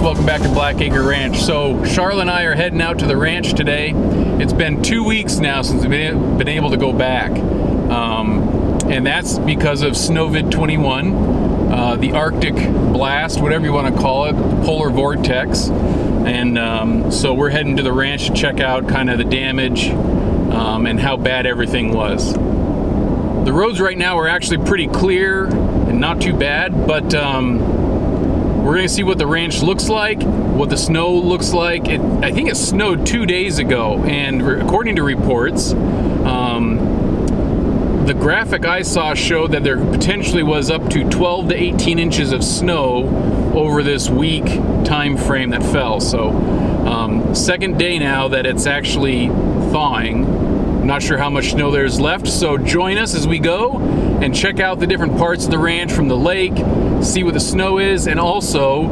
welcome back to Blackacre Ranch. So Charlotte and I are heading out to the ranch today. It's been 2 weeks now since we've been able to go back. And that's because of Snowvid 21, the Arctic blast, whatever you want to call it, polar vortex. And so we're heading to the ranch to check out kind of the damage and how bad everything was. The roads right now are actually pretty clear and not too bad, but we're going to see what the ranch looks like, what the snow looks like. I think it snowed 2 days ago, and according to reports, the graphic I saw showed that there potentially was up to 12 to 18 inches of snow over this week time frame that fell. So second day now that it's actually thawing. I'm not sure how much snow there's left, so join us as we go and check out the different parts of the ranch from the lake, see what the snow is, and also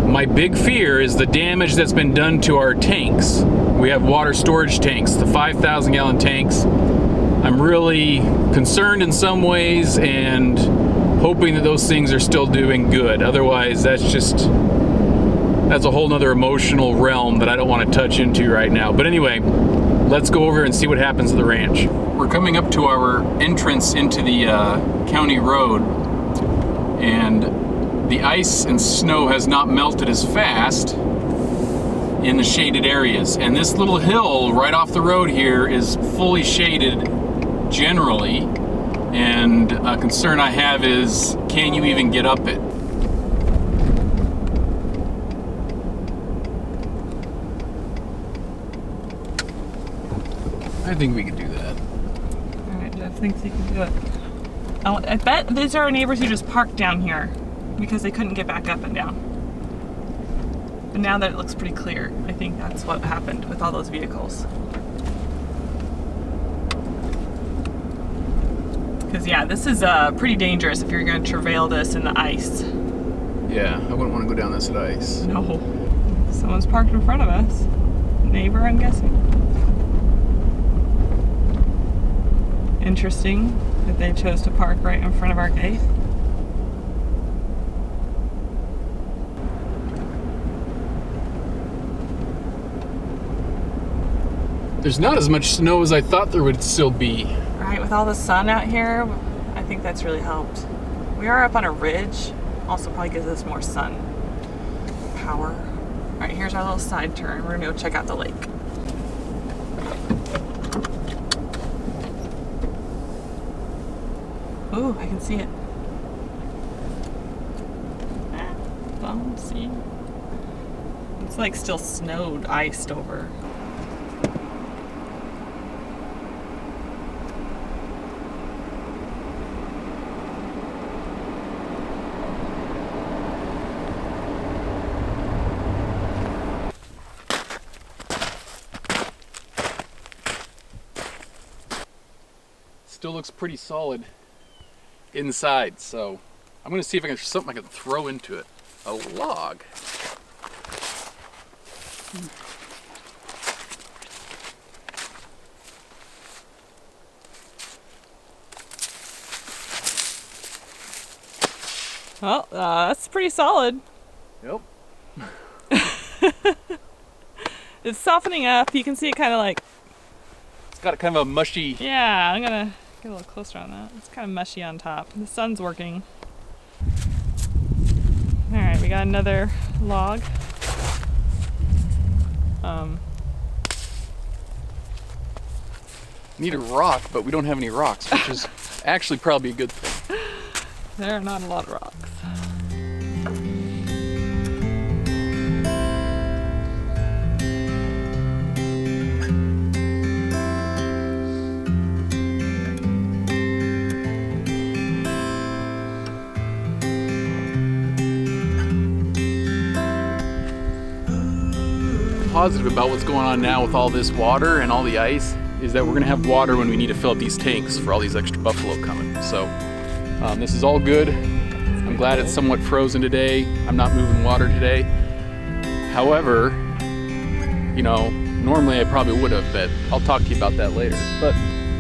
my big fear is the damage that's been done to our tanks. We have water storage tanks, the 5,000 gallon tanks. I'm really concerned in some ways and hoping that those things are still doing good. Otherwise, that's a whole nother emotional realm that I don't want to touch into right now. But anyway, let's go over and see what happens at the ranch. We're coming up to our entrance into the county road, and the ice and snow has not melted as fast in the shaded areas. And this little hill right off the road here is fully shaded generally, and a concern I have is, can you even get up it? I think we could do that. Alright, Jeff thinks he can do it. Oh, I bet these are our neighbors who just parked down here because they couldn't get back up and down. But now that it looks pretty clear, I think that's what happened with all those vehicles. Because yeah, this is pretty dangerous if you're going to travail this in the ice. Yeah, I wouldn't want to go down this ice. No. Someone's parked in front of us. Neighbor, I'm guessing. Interesting that they chose to park right in front of our gate. There's not as much snow as I thought there would still be. Right, with all the sun out here, I think that's really helped. We are up on a ridge, also probably gives us more sun power. All right, here's our little side turn. We're gonna go check out the lake. Ooh, I can see it. See. It's like still snowed, iced over. Still looks pretty solid inside, so I'm gonna see if there's something I can throw into it. A log. Well, that's pretty solid. Yep. It's softening up. You can see it kind of like... It's got a kind of a mushy... Yeah, I'm gonna get a little closer on that. It's kind of mushy on top. The sun's working. Alright, we got another log. Need a rock, but we don't have any rocks, which is actually probably a good thing. There are not a lot of rocks. Positive about what's going on now with all this water and all the ice is that we're gonna have water when we need to fill up these tanks for all these extra buffalo coming. So this is all good. I'm glad it's somewhat frozen today. I'm not moving water today. However, you know, normally I probably would have, but I'll talk to you about that later. But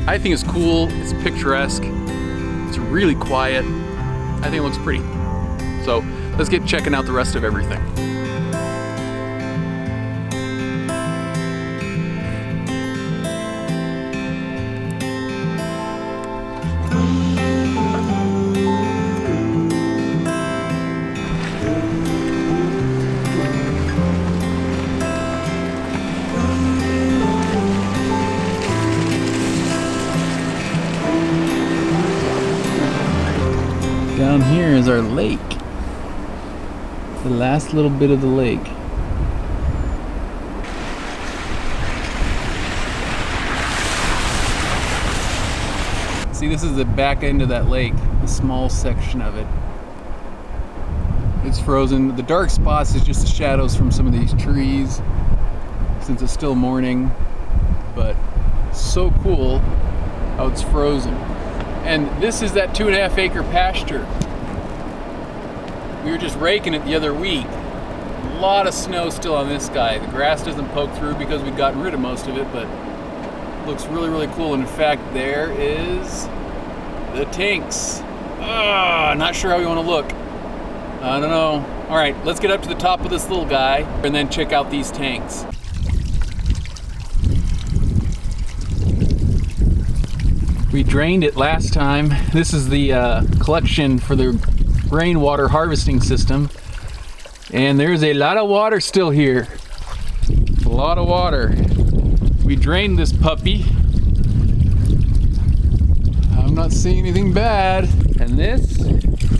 I think it's cool, it's picturesque, it's really quiet. I think it looks pretty. So let's get checking out the rest of everything. down here is our lake. The last little bit of the lake. See, this is the back end of that lake, the small section of it. It's frozen. The dark spots is just the shadows from some of these trees since it's still morning, but so cool how it's frozen. And this is that 2.5 acre pasture. We were just raking it the other week. A lot of snow still on this guy. The grass doesn't poke through because we've gotten rid of most of it, but looks really, really cool. And in fact, there is the tanks. Not sure how we want to look. I don't know. All right, let's get up to the top of this little guy and then check out these tanks. We drained it last time. This is the collection for the rainwater harvesting system. And there's a lot of water still here. A lot of water. We drained this puppy. I'm not seeing anything bad. And this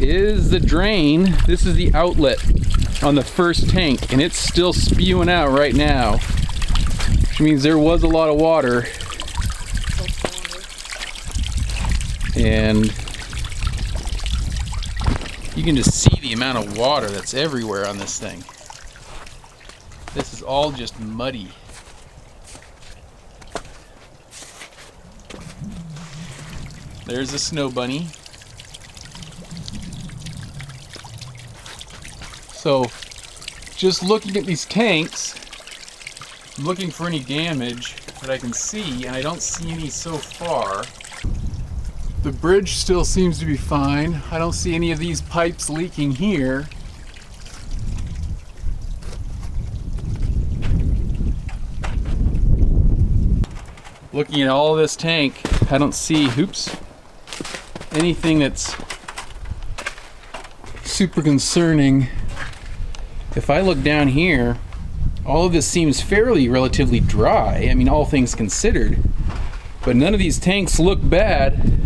is the drain. This is the outlet on the first tank, and it's still spewing out right now, which means there was a lot of water. And you can just see the amount of water that's everywhere on this thing. This is all just muddy. There's the snow bunny. So, just looking at these tanks, I'm looking for any damage that I can see, and I don't see any so far. The bridge still seems to be fine. I don't see any of these pipes leaking here. Looking at all this tank, I don't see, anything that's super concerning. If I look down here, all of this seems relatively dry. I mean, all things considered, but none of these tanks look bad.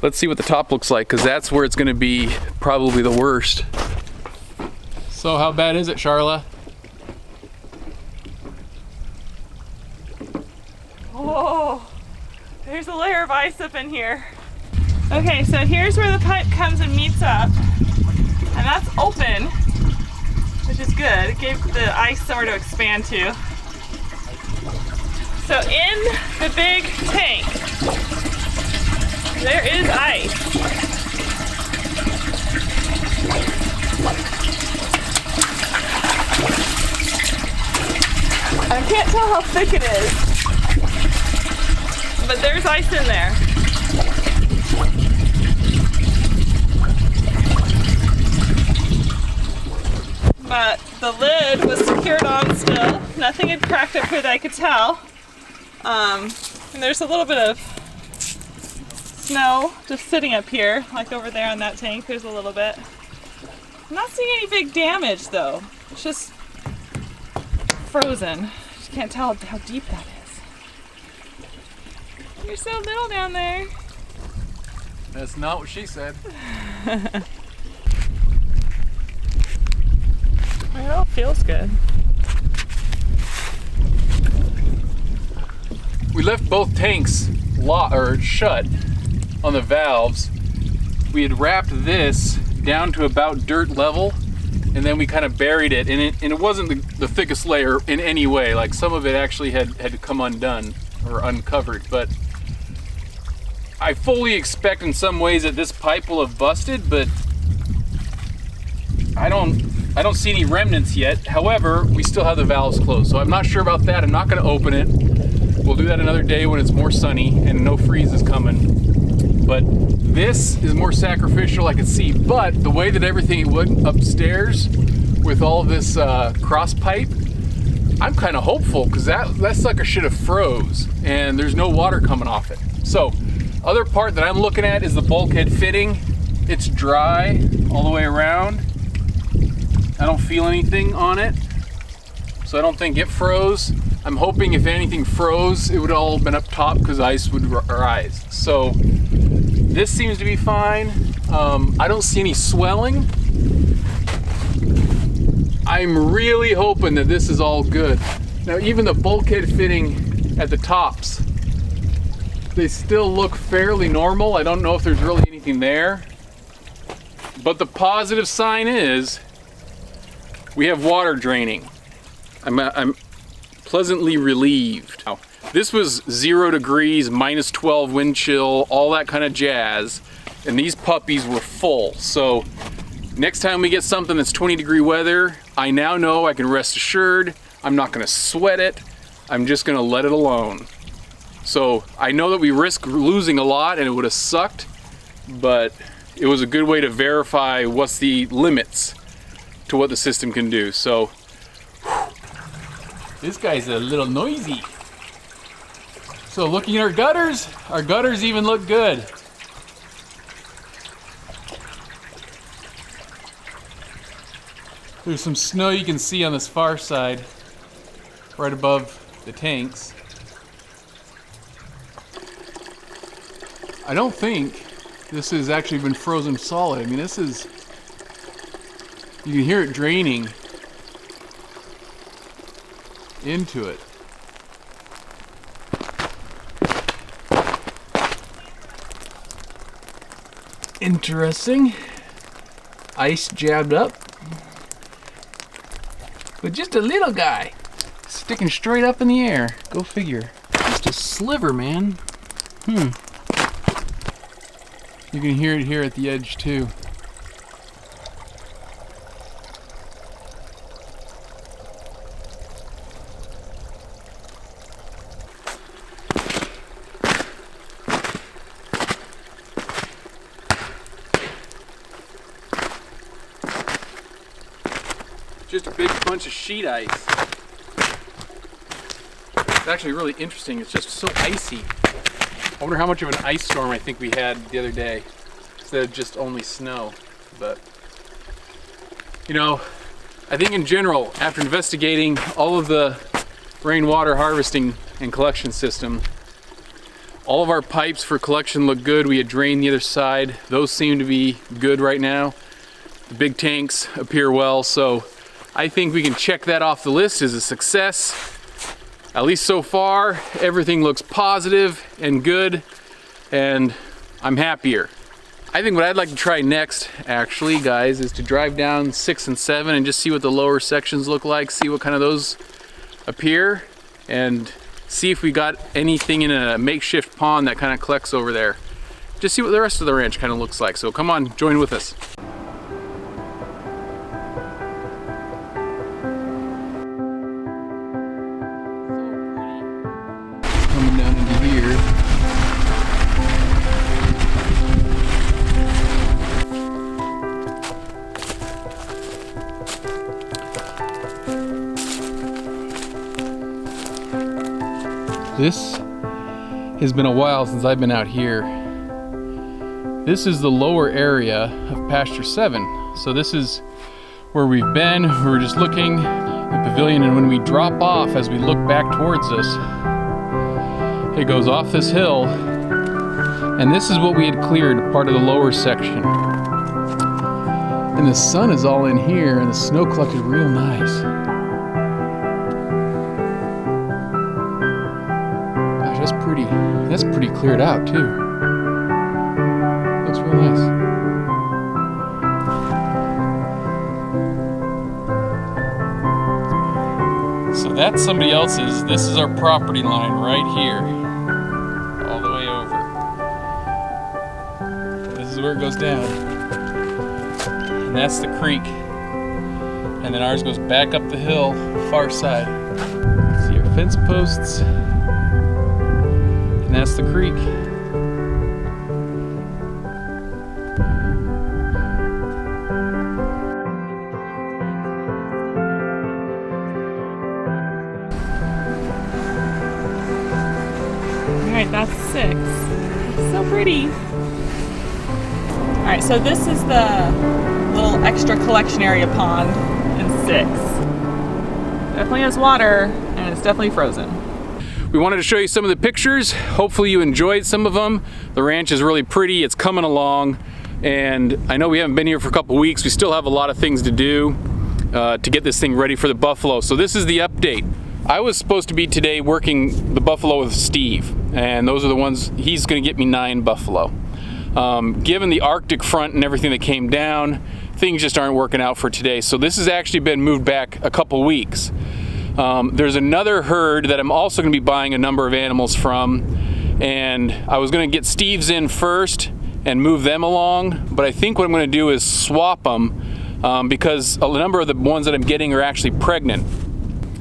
Let's see what the top looks like, because that's where it's going to be probably the worst. So how bad is it, Charla? Oh, there's a layer of ice up in here. Okay, so here's where the pipe comes and meets up. And that's open, which is good. It gave the ice somewhere to expand to. So in the big tank, there is ice. I can't tell how thick it is, but there's ice in there. But the lid was secured on still. Nothing had cracked up here that I could tell. And there's a little bit of snow just sitting up here, like over there on that tank. There's a little bit. I'm not seeing any big damage though. It's just frozen. Just can't tell how deep that is. You're so little down there. That's not what she said. It all feels good. We left both tanks shut on the valves. We had wrapped this down to about dirt level, and then we kind of buried it. And it wasn't the thickest layer in any way. Like, some of it actually had to come undone or uncovered. But I fully expect in some ways that this pipe will have busted, but I don't see any remnants yet. However, we still have the valves closed, so I'm not sure about that. I'm not going to open it. We'll do that another day when it's more sunny and no freeze is coming. But this is more sacrificial, I can see. But the way that everything went upstairs with all of this cross pipe, I'm kind of hopeful, because that sucker should have froze and there's no water coming off it. So, other part that I'm looking at is the bulkhead fitting. It's dry all the way around. I don't feel anything on it, so I don't think it froze. I'm hoping if anything froze, it would all have been up top because ice would rise. So This seems to be fine. I don't see any swelling. I'm really hoping that this is all good. Now even the bulkhead fitting at the tops, they still look fairly normal. I don't know if there's really anything there. But the positive sign is we have water draining. I'm pleasantly relieved. Now, this was 0 degrees, minus 12 wind chill, all that kind of jazz. And these puppies were full. So next time we get something that's 20-degree weather, I now know I can rest assured I'm not gonna sweat it. I'm just gonna let it alone. So I know that we risk losing a lot and it would have sucked, but it was a good way to verify what's the limits to what the system can do. So this guy's a little noisy. So looking at our gutters even look good. There's some snow you can see on this far side, right above the tanks. I don't think this has actually been frozen solid. I mean, this is, you can hear it draining into it. Interesting. Ice jabbed up. But just a little guy. Sticking straight up in the air. Go figure. Just a sliver, man. You can hear it here at the edge too. Just a big bunch of sheet ice. It's actually really interesting. It's just so icy. I wonder how much of an ice storm I think we had the other day instead of just only snow. But, you know, I think in general, after investigating all of the rainwater harvesting and collection system, all of our pipes for collection look good. We had drained the other side. Those seem to be good right now. The big tanks appear well, so I think we can check that off the list as a success. At least so far, everything looks positive and good, and I'm happier. I think what I'd like to try next, actually, guys, is to drive down 6 and 7 and just see what the lower sections look like, see what kind of those appear, and see if we got anything in a makeshift pond that kind of collects over there. Just see what the rest of the ranch kind of looks like. So come on, join with us. Coming down into here. This has been a while since I've been out here. This is the lower area of pasture 7. So this is where we've been. We were just looking at the pavilion, and when we drop off, as we look back towards us, it goes off this hill, and this is what we had cleared, part of the lower section. And the sun is all in here, and the snow collected real nice. That's pretty cleared out too. Looks real nice. So that's somebody else's. This is our property line right here. All the way over. This is where it goes down. And that's the creek. And then ours goes back up the hill, far side. See our fence posts. And that's the creek. Alright, that's 6. So pretty. Alright, so this is the little extra collection area pond in 6. Definitely has water, and it's definitely frozen. we wanted to show you some of the pictures. Hopefully you enjoyed some of them. The ranch is really pretty, it's coming along, and I know we haven't been here for a couple weeks. We still have a lot of things to do to get this thing ready for the buffalo. So this is the update. I was supposed to be today working the buffalo with Steve, and those are the ones, he's gonna get me 9 buffalo. Given the Arctic front and everything that came down, things just aren't working out for today. So this has actually been moved back a couple weeks. There's another herd that I'm also gonna be buying a number of animals from, and I was gonna get Steve's in first and move them along, but I think what I'm gonna do is swap them because a number of the ones that I'm getting are actually pregnant.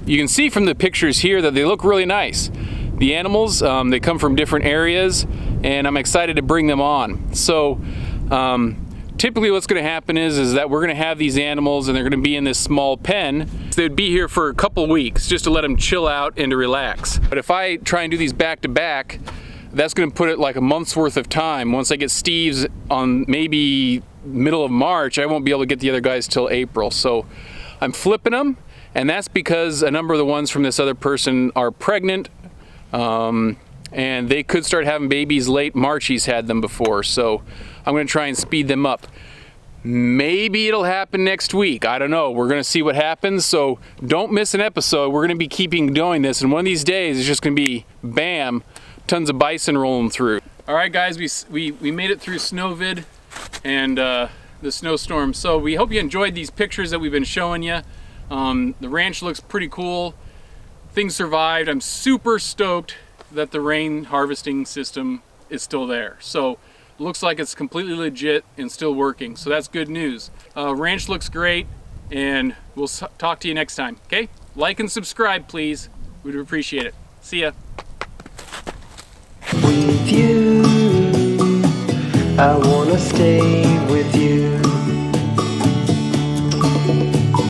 You can see from the pictures here that they look really nice. The animals, they come from different areas, and I'm excited to bring them on. So typically what's gonna happen is that we're gonna have these animals and they're gonna be in this small pen. They'd be here for a couple weeks just to let them chill out and to relax. But if I try and do these back to back, that's gonna put it like a month's worth of time. Once I get Steve's on maybe middle of March, I won't be able to get the other guys till April. So I'm flipping them. And that's because a number of the ones from this other person are pregnant, and they could start having babies late March. He's had them before, so I'm gonna try and speed them up. Maybe it'll happen next week. I don't know. We're gonna see what happens, so don't miss an episode. We're gonna be keeping doing this, and one of these days it's just gonna be bam, tons of bison rolling through. All right, guys, we made it through Snowvid and the snowstorm. So we hope you enjoyed these pictures that we've been showing you. The ranch looks pretty cool. Things survived. I'm super stoked that the rain harvesting system is still there. So looks like it's completely legit and still working. So that's good news. Ranch looks great, and we'll talk to you next time. Okay? Like and subscribe, please. We'd appreciate it. See ya. With you, I wanna stay with